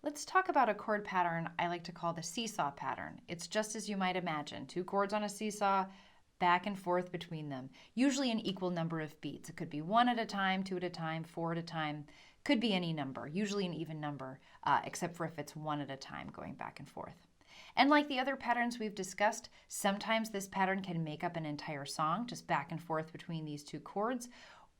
Let's talk about a chord pattern I like to call the seesaw pattern. It's just as you might imagine, 2 chords on a seesaw, back and forth between them, usually an equal number of beats. It could be 1 at a time, 2 at a time, 4 at a time, could be any number, usually an even number, except for if it's 1 at a time going back and forth. And like the other patterns we've discussed, sometimes this pattern can make up an entire song, just back and forth between these 2 chords,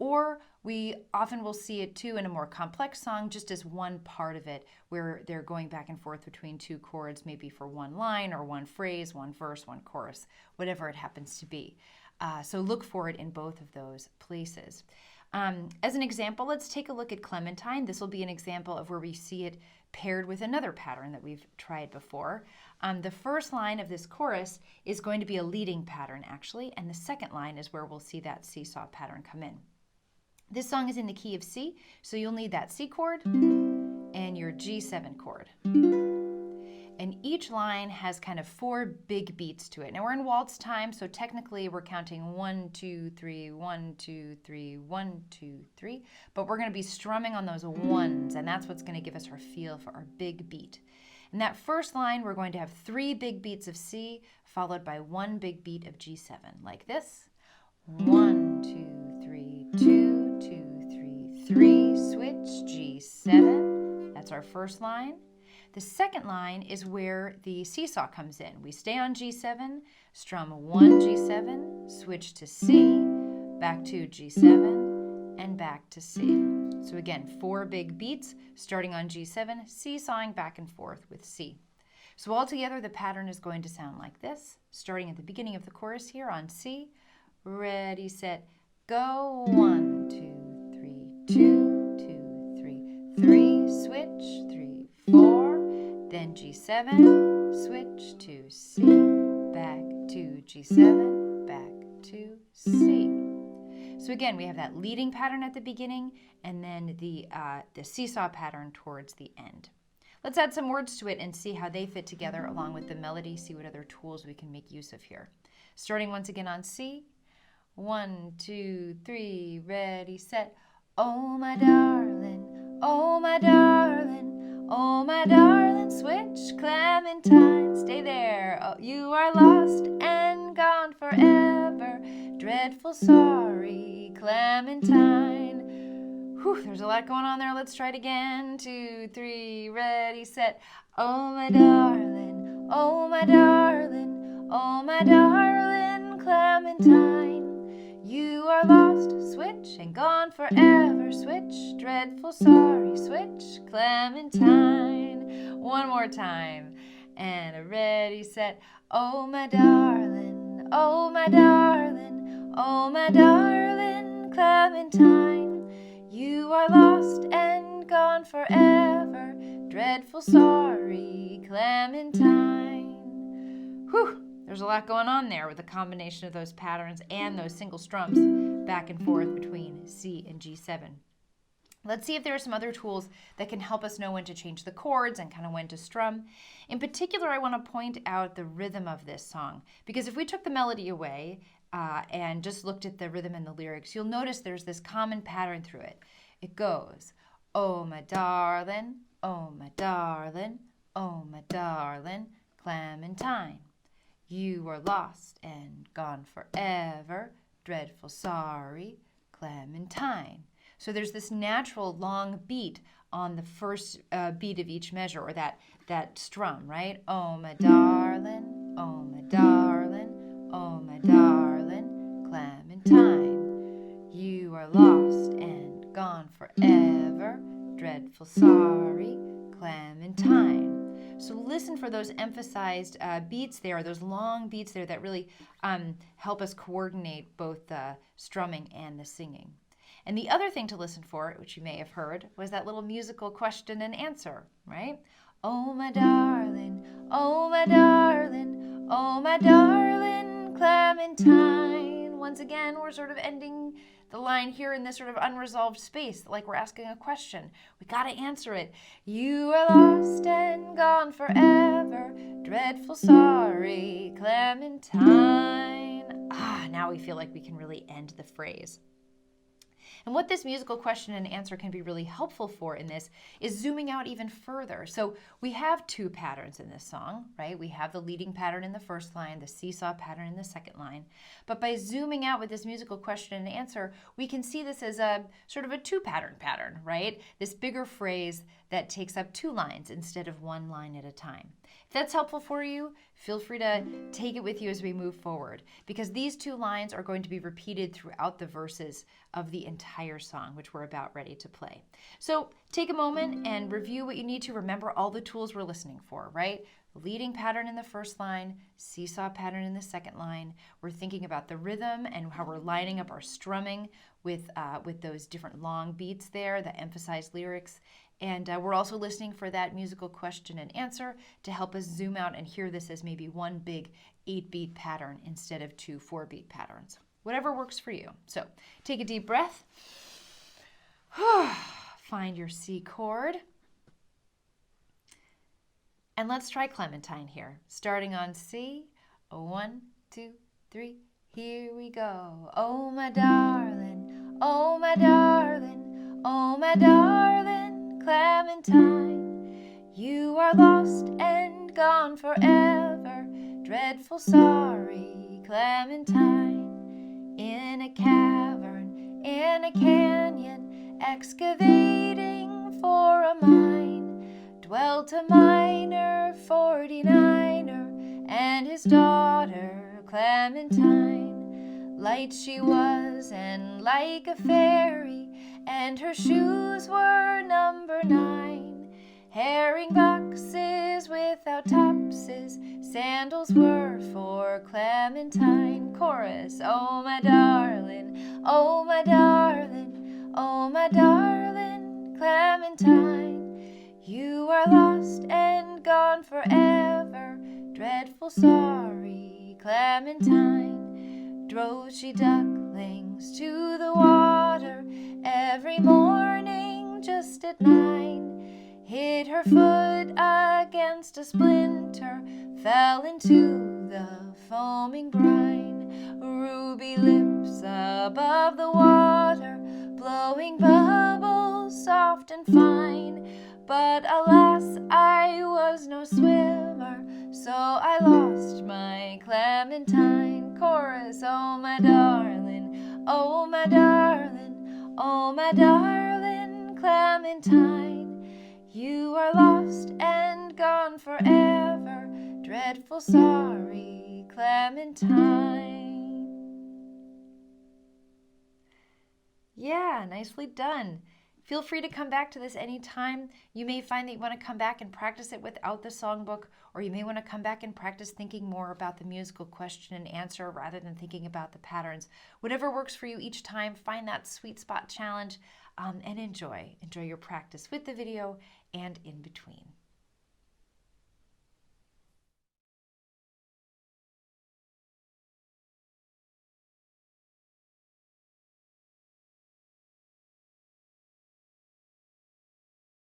or we often will see it too in a more complex song just as one part of it where they're going back and forth between 2 chords, maybe for one line or one phrase, one verse, one chorus, whatever it happens to be. So look for it in both of those places. As an example, let's take a look at Clementine. This will be an example of where we see it paired with another pattern that we've tried before. The first line of this chorus is going to be a leading pattern actually, and the second line is where we'll see that seesaw pattern come in. This song is in the key of C, so you'll need that C chord and your G7 chord. And each line has kind of 4 big beats to it. Now we're in waltz time, so technically we're counting 1, 2, 3, 1, 2, 3, 1, 2, 3, but we're going to be strumming on those ones, and that's what's going to give us our feel for our big beat. In that first line, we're going to have 3 big beats of C, followed by 1 big beat of G7, like this. 1, 2, 3, 2, 2, 3, 3, switch, G7. That's our first line. The second line is where the seesaw comes in. We stay on G7, strum 1 G7, switch to C, back to G7, and back to C. So again, 4 big beats starting on G7, seesawing back and forth with C. So altogether, the pattern is going to sound like this, starting at the beginning of the chorus here on C. Ready, set, go. 1, 2, 3, 2, 2, 3, 3, switch, 3, 4. Then G7, switch to C, back to G7, back to C. So again, we have that leading pattern at the beginning and then the seesaw pattern towards the end. Let's add some words to it and see how they fit together along with the melody, see what other tools we can make use of here. Starting once again on C. 1, 2, 3, ready, set. Oh, my darling, oh, my darling, oh, my darling, switch, Clementine, stay there. Oh, you are lost and gone forever, dreadful sorry, Clementine. Whew, there's a lot going on there. Let's try it again. 2, 3, ready, set. Oh, my darling, oh, my darling, oh, my darling, Clementine. You are lost, switch, and gone forever, switch, dreadful sorry, switch, Clementine. One more time, and a ready, set. Oh, my darling, oh, my darling, oh, my darling, Clementine. You are lost and gone forever, dreadful sorry, Clementine. Whew! There's a lot going on there with a combination of those patterns and those single strums back and forth between C and G7. Let's see if there are some other tools that can help us know when to change the chords and kind of when to strum. In particular, I want to point out the rhythm of this song, because if we took the melody away and just looked at the rhythm and the lyrics, you'll notice there's this common pattern through it. It goes, oh, my darling, oh, my darling, oh, my darling, Clementine. You are lost and gone forever, dreadful sorry, Clementine. So there's this natural long beat on the first beat of each measure, or that strum, right? Oh, my darling, oh, my darling, oh, my darling, Clementine. You are lost and gone forever, dreadful sorry, Clementine. So listen for those emphasized beats there, those long beats there that really help us coordinate both the strumming and the singing. And the other thing to listen for, which you may have heard, was that little musical question and answer, right? Oh, my darling, oh, my darling, oh, my darling, Clementine. Once again, we're sort of ending the line here in this sort of unresolved space, like we're asking a question. We got to answer it. You are lost and gone forever, dreadful sorry, Clementine. Now we feel like we can really end the phrase. And what this musical question and answer can be really helpful for in this is zooming out even further. So we have two patterns in this song, right? We have the leading pattern in the first line, the seesaw pattern in the second line. But by zooming out with this musical question and answer, we can see this as a sort of a two-pattern pattern, right? This bigger phrase that takes up two lines instead of one line at a time. If that's helpful for you, feel free to take it with you as we move forward, because these two lines are going to be repeated throughout the verses of the entire song, which we're about ready to play. So take a moment and review what you need to remember all the tools we're listening for, right? Leading pattern in the first line, seesaw pattern in the second line. We're thinking about the rhythm and how we're lining up our strumming with those different long beats there, the emphasized lyrics. And we're also listening for that musical question and answer to help us zoom out and hear this as maybe one big 8-beat pattern instead of two 4-beat patterns. Whatever works for you. So take a deep breath. Find your C chord. And let's try Clementine here. Starting on C. 1, 2, 3. Here we go. Oh, my darling. Oh, my darling. Oh, my darling Clementine. You are lost and gone forever. Dreadful sorry Clementine. In a cavern, in a canyon, excavating for a mine, dwelt a miner 49er and his daughter Clementine. Light she was and like a fairy, and her shoes were number 9. Herring boxes without topses, sandals were for Clementine. Chorus, oh my darling, oh my darling, oh my darling Clementine. You are lost and gone forever, dreadful sorry Clementine. Drove she ducklings to the water every morning just at 9. Hit her foot against a splinter, fell into the foaming brine. Ruby lips above the water, blowing bubbles soft and fine. But alas, I was no swimmer, so I lost my Clementine. Chorus, oh my darling, oh my darling, oh my darling Clementine. You are lost and gone forever, dreadful sorry Clementine. Yeah, nicely done. Feel free to come back to this anytime. You may find that you want to come back and practice it without the songbook, or you may want to come back and practice thinking more about the musical question and answer rather than thinking about the patterns. Whatever works for you each time, find that sweet spot challenge and enjoy your practice with the video and in between.